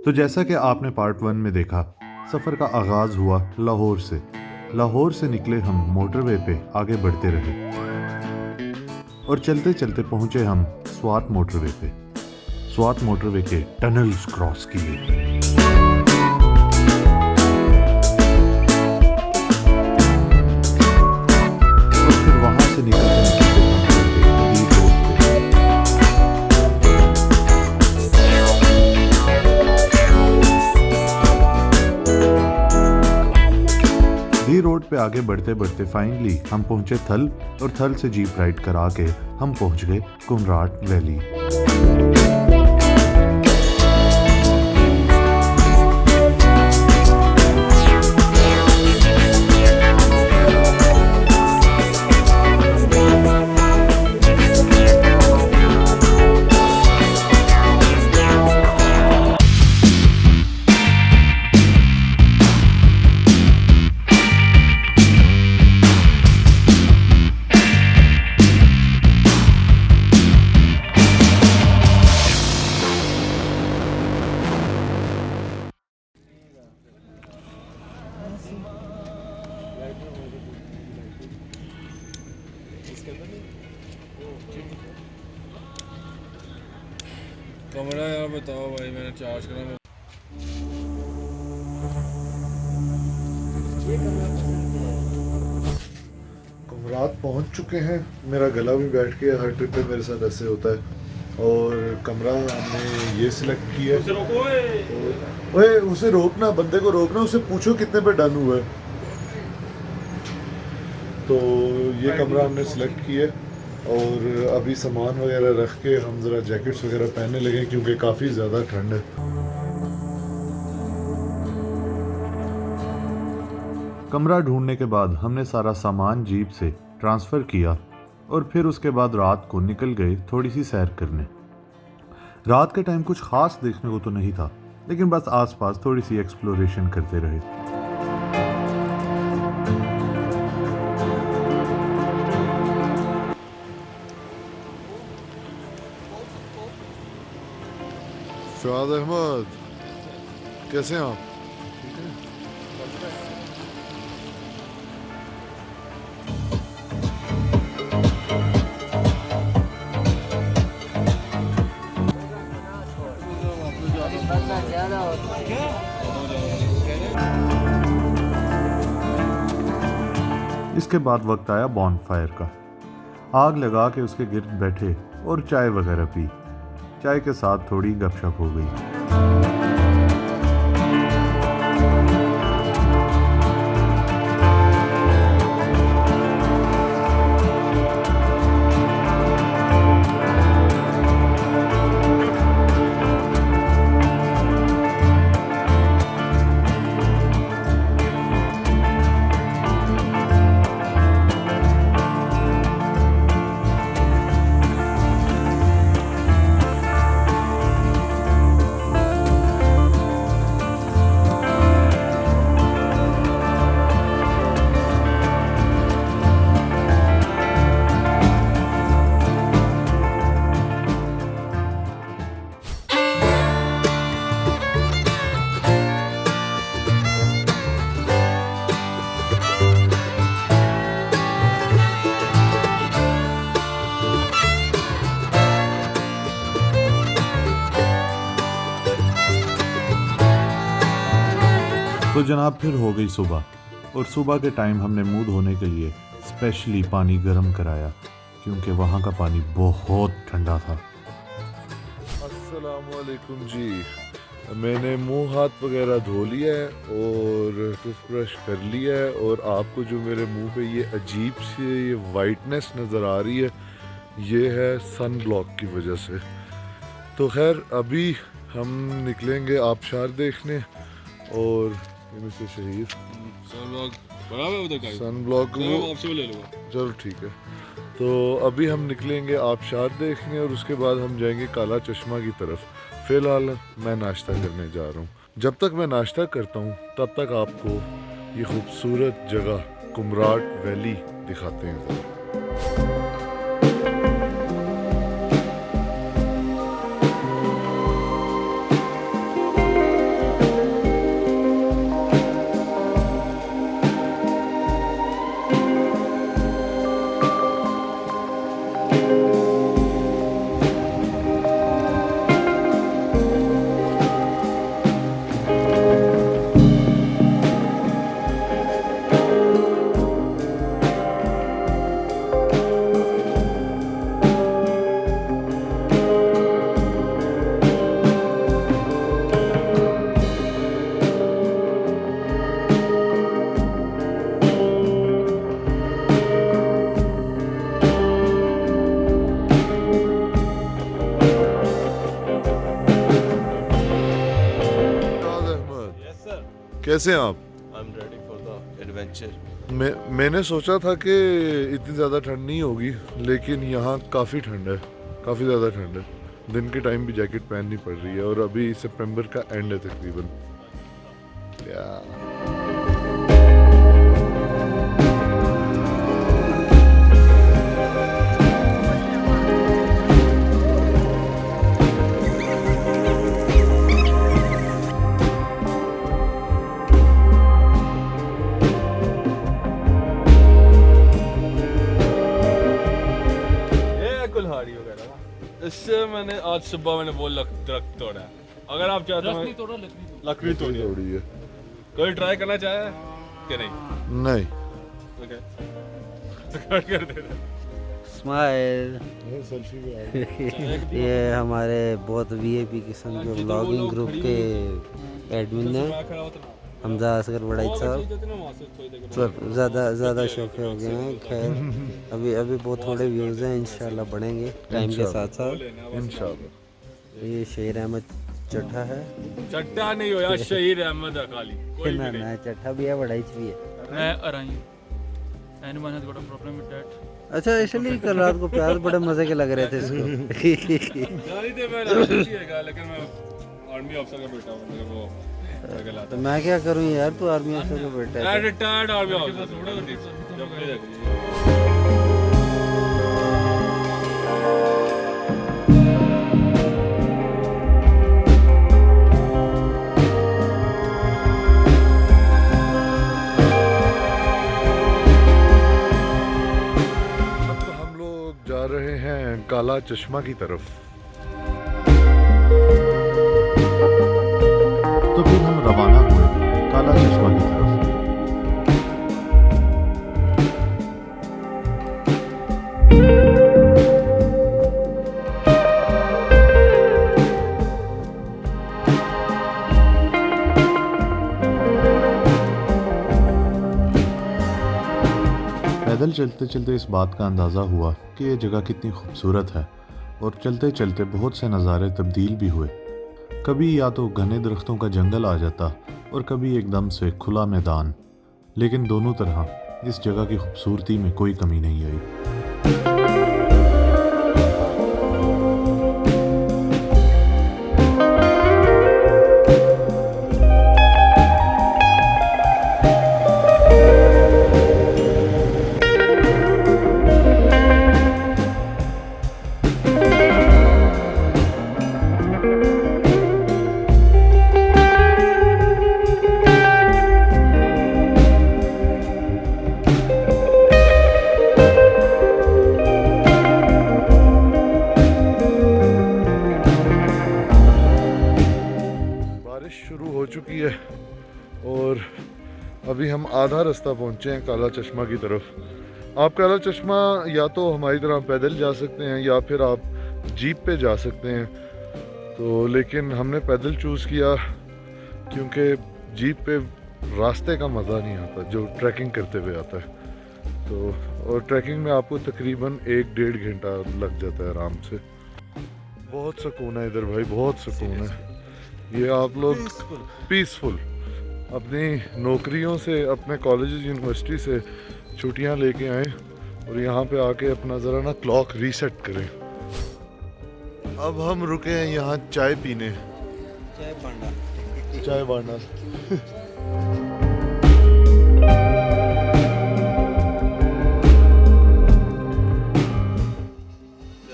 तो जैसा कि आपने पार्ट 1 में देखा, सफ़र का आगाज़ हुआ लाहौर से। लाहौर से निकले हम मोटरवे पे आगे बढ़ते रहे और चलते चलते पहुंचे हम स्वात मोटरवे पे। स्वात मोटरवे के टनल्स क्रॉस किए। और फिर वहां से निकलते दी रोड पे आगे बढ़ते बढ़ते फाइनली हम पहुंचे थल, और थल से जीप राइड करा के हम पहुंच गए कुमराट वैली। कमरा यार बताओ भाई, मैंने चार्ज करा। कुमरात पहुंच चुके हैं। मेरा गला भी बैठ गया, हर ट्रिप पे मेरे साथ ऐसे होता है। और कमरा हमने ये सिलेक्ट किया। ओए उसे रोकना, बंदे को रोकना, उसे पूछो कितने पे डन हुआ है। तो ये कमरा हमने सिलेक्ट किया और अभी सामान वगैरह रख के हम ज़रा जैकेट्स वगैरह पहनने लगे क्योंकि काफ़ी ज़्यादा ठंड है। कमरा ढूंढने के बाद हमने सारा सामान जीप से ट्रांसफ़र किया और फिर उसके बाद रात को निकल गए थोड़ी सी सैर करने। रात के टाइम कुछ ख़ास देखने को तो नहीं था, लेकिन बस आसपास थोड़ी सी एक्सप्लोरेशन करते रहे। शाद अहमद, कैसे हैं आप? इसके बाद वक्त आया बॉनफायर का। आग लगा के उसके गिर्द बैठे और चाय वगैरह पी। चाय के साथ थोड़ी गपशप हो गई। तो जनाब फिर हो गई सुबह, और सुबह के टाइम हमने मुंह धोने के लिए स्पेशली पानी गर्म कराया क्योंकि वहाँ का पानी बहुत ठंडा था। अस्सलाम वालेकुम जी, मैंने मुंह हाथ वगैरह धो लिया है और टूथब्रश कर लिया है, और आपको जो मेरे मुंह पे ये अजीब सी ये वाइटनेस नज़र आ रही है, ये है सन ब्लॉक की वजह से। तो खैर अभी हम निकलेंगे आबशार देखने, और मिस्टर शहीद सन ब्लॉक वो ले लूँगा। चलो ठीक है। तो अभी हम निकलेंगे आबशार देखने और उसके बाद हम जाएंगे काला चश्मा की तरफ। फ़िलहाल मैं नाश्ता करने जा रहा हूँ। जब तक मैं नाश्ता करता हूँ तब तक आपको ये खूबसूरत जगह कुमराट वैली दिखाते हैं। कैसे हैं आप? I'm ready for the adventure. मैंने सोचा था कि इतनी ज़्यादा ठंड नहीं होगी, लेकिन यहाँ काफ़ी ठंड है, काफ़ी ज़्यादा ठंड है। दिन के टाइम भी जैकेट पहननी पड़ रही है और अभी सितंबर का एंड है तकरीबन। कुल्हाड़ी वगैरह इससे मैंने आज सुबह मैंने वो दरख्त तोड़ा है। अगर आप चाहते हो लकड़ी तोड़ी है। कोई ट्राई करना चाहे कि नहीं? नहीं। ओके तो कट कर दे। स्माइल। ये हमारे बहुत वीआईपी किस्म के व्लॉगिंग ग्रुप के एडमिन हैं हमजा असगर बड़ाई साहब। ज़्यादा शौक हो गए हैं। खैर अभी बहुत थोड़े व्यूज़ हैं, इंशाल्लाह बढ़ेंगे टाइम के साथ साथ इंशाल्लाह। ये शेर अहमद चट्ठा है। चट्टा नहीं हो यार, शहीर अहमद अकाली कोई भी नहीं। ना चट्ठा भी है, बड़ाई भी है। मैं अराई anyone has got a problem with that. अच्छा, इसलिए कल रात को प्याज बड़े मजे के लग रहे थे इसको। जानी थे मैं राजनीतिगा, लेकिन मैं आर्मी अफसर का बेटा हूं, मेरे को तो मैं क्या करूं यार, तू आर्मी अफसर का बेटा है। रिटायर्ड आर्मी अफसर थोड़ा जब भी देख लीजिए। जा रहे हैं काला चश्मा की तरफ। तो फिर हम रवाना हुए काला चश्मा की तरफ। पैदल चलते चलते इस बात का अंदाज़ा हुआ कि ये जगह कितनी खूबसूरत है, और चलते चलते बहुत से नज़ारे तब्दील भी हुए। कभी या तो घने दरख्तों का जंगल आ जाता और कभी एकदम से खुला मैदान, लेकिन दोनों तरह इस जगह की खूबसूरती में कोई कमी नहीं आई। शुरू हो चुकी है और अभी हम आधा रास्ता पहुंचे हैं काला चश्मा की तरफ। आप काला चश्मा या तो हमारी तरह पैदल जा सकते हैं या फिर आप जीप पे जा सकते हैं, तो लेकिन हमने पैदल चूज़ किया क्योंकि जीप पे रास्ते का मज़ा नहीं आता जो ट्रैकिंग करते हुए आता है। तो और ट्रैकिंग में आपको तकरीबन 1-1.5 घंटा लग जाता है आराम से। बहुत सुकून है इधर भाई, बहुत सुकून है। ये आप लोग पीसफुल अपनी नौकरियों से, अपने कॉलेज यूनिवर्सिटी से छुट्टियां लेके आए और यहाँ पे आके अपना ज़रा ना क्लॉक रीसेट करें। अब हम रुके हैं यहाँ चाय पीने, चाय बांडा।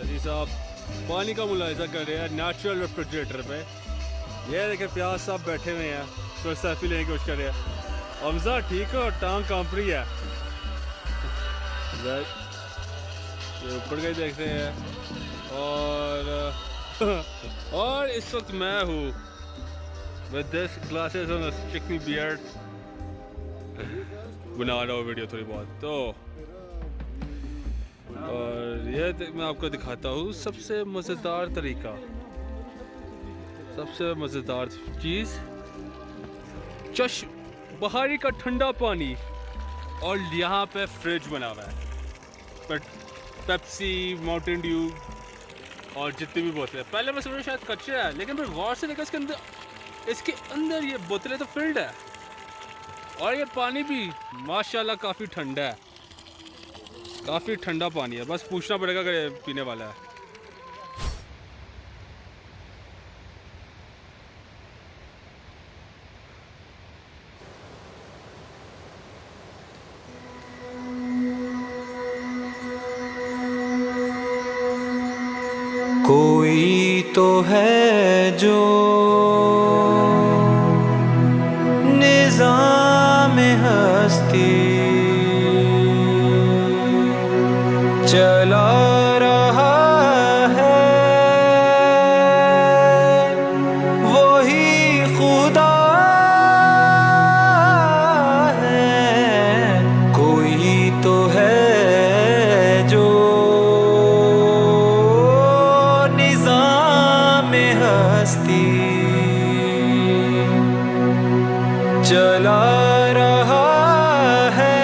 जी साहब पानी का मुलाहिजा कर रहे हैं नेचुरल रेफ्रिजरेटर पे। ये देखे प्याज साहब बैठे हुए हैं, तो सेल्फी लेने की कोशिश कर रहे हैं। हमजा ठीक है, टांग कांप रही है। ये ऊपर का ही देख रहे हैं। और इस वक्त मैं हूँ with this glasses on a sticky beard बना रहा हूँ वीडियो थोड़ी बहुत। तो और ये मैं आपको दिखाता हूँ सबसे मज़ेदार तरीका, सबसे मज़ेदार चीज़, बहारी का ठंडा पानी और यहाँ पे फ्रिज बना हुआ है। पेप्सी, माउंटेन ड्यू और जितनी भी बोतलें, पहले मैं समझा शायद कचरा है, लेकिन फिर गौर से देखा इसके अंदर ये बोतलें तो फिल्ड है। और ये पानी भी माशाल्लाह काफ़ी ठंडा है, काफ़ी ठंडा पानी है, बस पूछना पड़ेगा अगर पीने वाला है। कोई तो है जो निज़ाम हस्ती चला रहा है, वही खुदा है। कोई तो है जो हस्ती चला रहा है,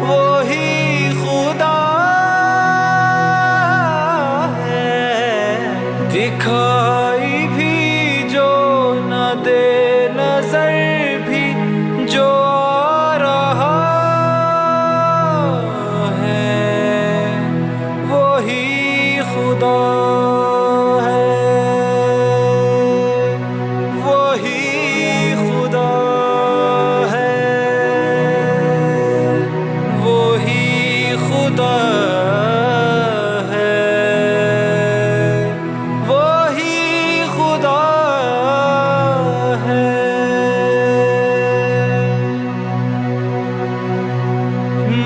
वही खुदा है। दिखाई भी जो न दे नजर भी जो आ रहा है, वही खुदा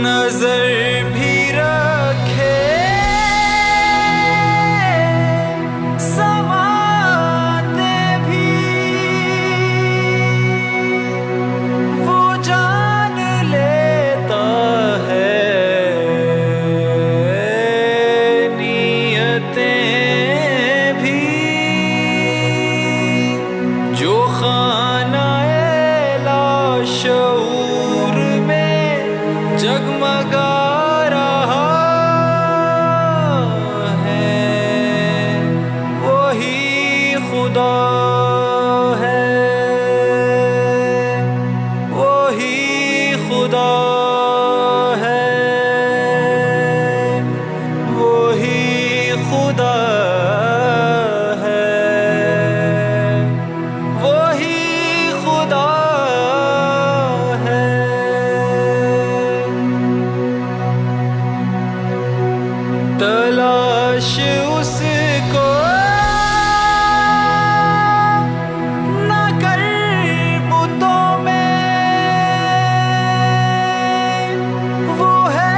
नजर भी रखे समाते भी, वो जान लेता है नियतें भी। जो खानाए लाशऊर में जगमगा रहा है, वही खुदा है, वही खुदा है, वही खुदा है, वही खुदा है। तलाश उसको न कर बुतों में, वो है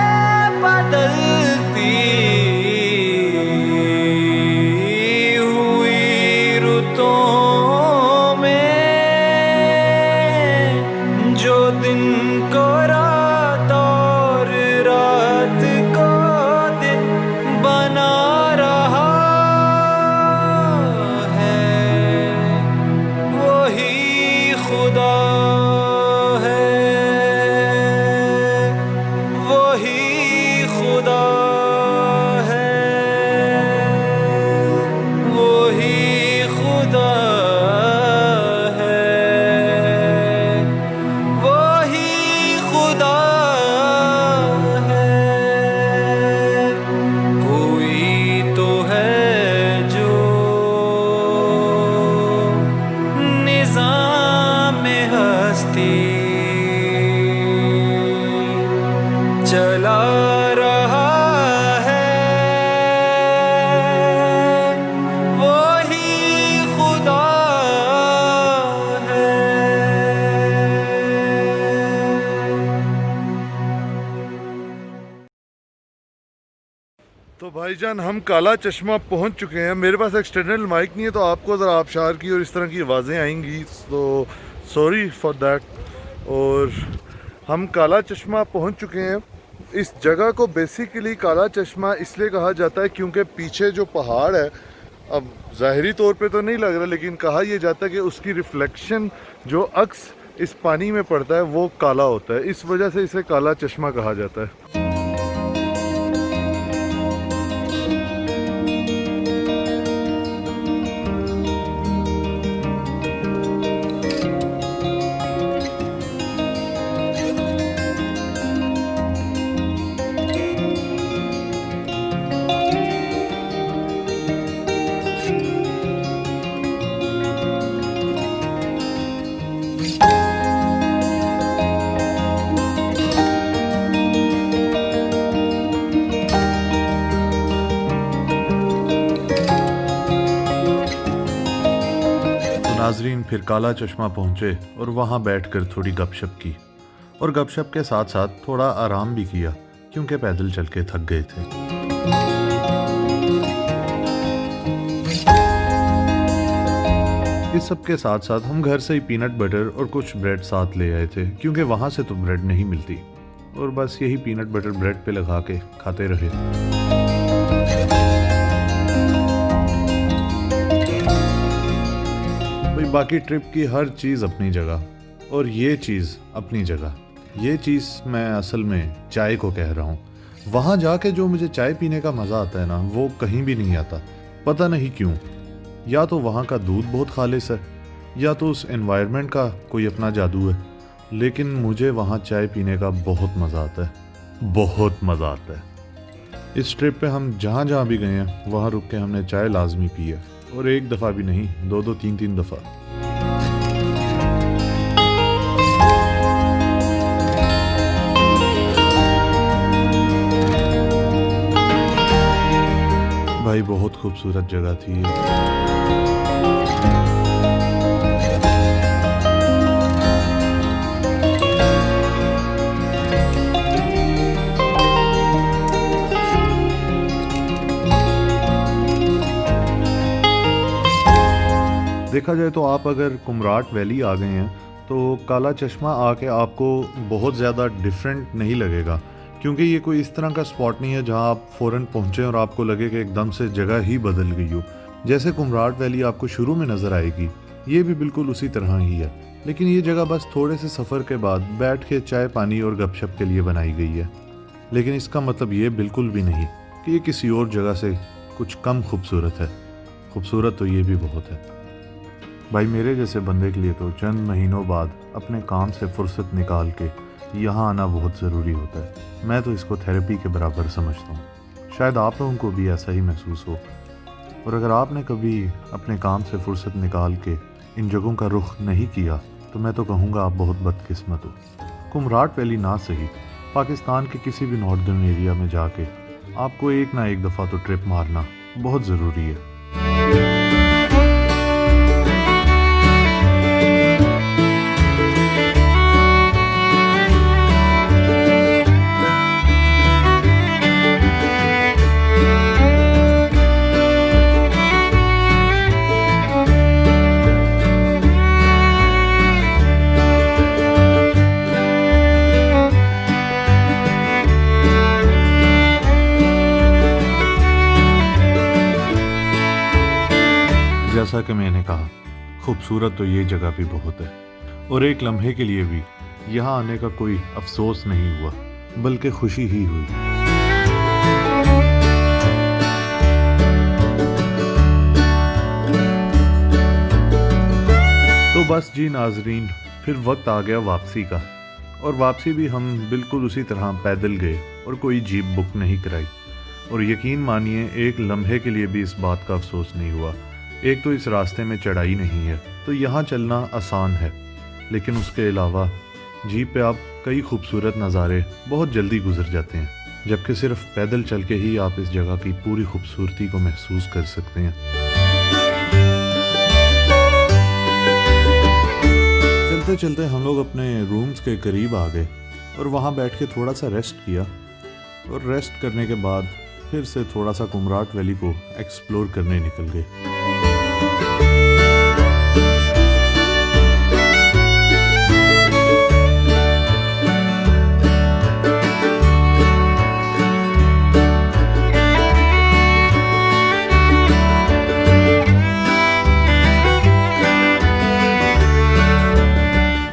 बदलती हुई रुतों में, जो दिन को रात और रात को दिन बना रहा है, वही खुदा है, वही खुदा है, वही खुदा है, वही खुदा है। कोई तो है जो निज़ाम हस्ती चला रहा है, वही खुदा है। तो भाईजान हम काला चश्मा पहुंच चुके हैं। मेरे पास एक्सटर्नल माइक नहीं है तो आपको ज़रा आबशार की और इस तरह की आवाज़ें आएंगी, तो सॉरी फॉर दैट। और हम काला चश्मा पहुंच चुके हैं। इस जगह को बेसिकली काला चश्मा इसलिए कहा जाता है क्योंकि पीछे जो पहाड़ है, अब ज़ाहिरी तौर पे तो नहीं लग रहा, लेकिन कहा यह जाता है कि उसकी रिफ्लेक्शन जो अक्स इस पानी में पड़ता है वो काला होता है, इस वजह से इसे काला चश्मा कहा जाता है। नाजरीन फिर काला चश्मा पहुँचे और वहाँ बैठकर थोड़ी गपशप की और गपशप के साथ साथ थोड़ा आराम भी किया क्योंकि पैदल चल के थक गए थे। इस सब के साथ साथ हम घर से ही पीनट बटर और कुछ ब्रेड साथ ले आए थे क्योंकि वहाँ से तो ब्रेड नहीं मिलती और बस यही पीनट बटर ब्रेड पे लगा के खाते रहे। भाई बाकी ट्रिप की हर चीज़ अपनी जगह और ये चीज़ अपनी जगह। ये चीज़ मैं असल में चाय को कह रहा हूँ। वहाँ जाके जो मुझे चाय पीने का मज़ा आता है ना, वो कहीं भी नहीं आता। पता नहीं क्यों, या तो वहाँ का दूध बहुत खालिस है या तो उस एनवायरनमेंट का कोई अपना जादू है, लेकिन मुझे वहाँ चाय पीने का बहुत मज़ा आता है, बहुत मज़ा आता है। इस ट्रिप पे हम जहाँ जहाँ भी गए हैं वहाँ रुक के हमने चाय लाजमी पी है और एक दफ़ा भी नहीं, दो दो तीन तीन दफ़ा। भाई बहुत खूबसूरत जगह थी ये। देखा जाए तो आप अगर कुमराट वैली आ गए हैं तो काला चश्मा आके आपको बहुत ज़्यादा डिफरेंट नहीं लगेगा क्योंकि ये कोई इस तरह का स्पॉट नहीं है जहां आप फ़ौरन पहुंचे और आपको लगे कि एकदम से जगह ही बदल गई हो। जैसे कुमराट वैली आपको शुरू में नज़र आएगी, ये भी बिल्कुल उसी तरह ही है, लेकिन ये जगह बस थोड़े से सफ़र के बाद बैठ के चाय पानी और गपशप के लिए बनाई गई है। लेकिन इसका मतलब ये बिल्कुल भी नहीं कि ये किसी और जगह से कुछ कम खूबसूरत है। खूबसूरत तो ये भी बहुत है। भाई मेरे जैसे बंदे के लिए तो चंद महीनों बाद अपने काम से फुर्सत निकाल के यहाँ आना बहुत ज़रूरी होता है। मैं तो इसको थेरेपी के बराबर समझता हूँ। शायद आप लोगों को भी ऐसा ही महसूस हो। और अगर आपने कभी अपने काम से फुर्सत निकाल के इन जगहों का रुख नहीं किया तो मैं तो कहूँगा आप बहुत बदकिस्मत हो। कुमराट वैली ना सही, पाकिस्तान के किसी भी नॉर्दर्न एरिया में जाके आपको एक ना एक दफ़ा तो ट्रिप मारना बहुत ज़रूरी है। जैसा कि मैंने कहा, खूबसूरत तो ये जगह भी बहुत है और एक लम्हे के लिए भी यहाँ आने का कोई अफसोस नहीं हुआ, बल्कि खुशी ही हुई। तो बस जी नाजरीन, फिर वक्त आ गया वापसी का और वापसी भी हम बिल्कुल उसी तरह पैदल गए और कोई जीप बुक नहीं कराई। और यकीन मानिए एक लम्हे के लिए भी इस बात का अफसोस नहीं हुआ। एक तो इस रास्ते में चढ़ाई नहीं है तो यहाँ चलना आसान है, लेकिन उसके अलावा जीप पे आप कई खूबसूरत नज़ारे बहुत जल्दी गुजर जाते हैं, जबकि सिर्फ पैदल चल के ही आप इस जगह की पूरी खूबसूरती को महसूस कर सकते हैं। चलते चलते हम लोग अपने रूम्स के करीब आ गए और वहाँ बैठ के थोड़ा सा रेस्ट किया और रेस्ट करने के बाद फिर से थोड़ा सा कुमराट वैली को एक्सप्लोर करने निकल गए।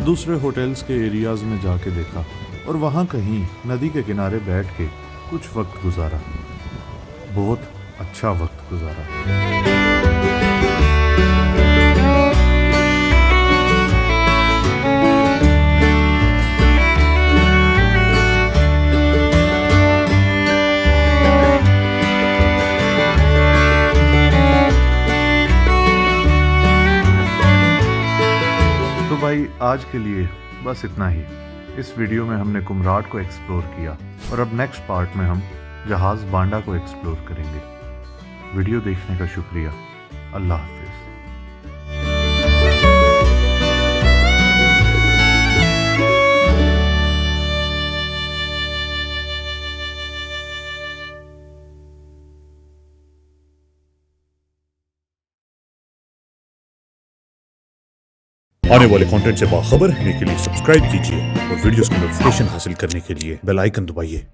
दूसरे होटल्स के एरियाज़ में जाके देखा और वहाँ कहीं नदी के किनारे बैठ के कुछ वक्त गुजारा, बहुत अच्छा वक्त गुजारा। तो भाई आज के लिए बस इतना ही। इस वीडियो में हमने कुमराट को एक्सप्लोर किया और अब नेक्स्ट पार्ट में हम जहाज़ बांडा को एक्सप्लोर करेंगे। वीडियो देखने का शुक्रिया। अल्लाह हाफिज़। आने वाले कंटेंट से बाखबर रहने के लिए सब्सक्राइब कीजिए और वीडियोस की नोटिफिकेशन हासिल करने के लिए बेल आइकन दबाइए।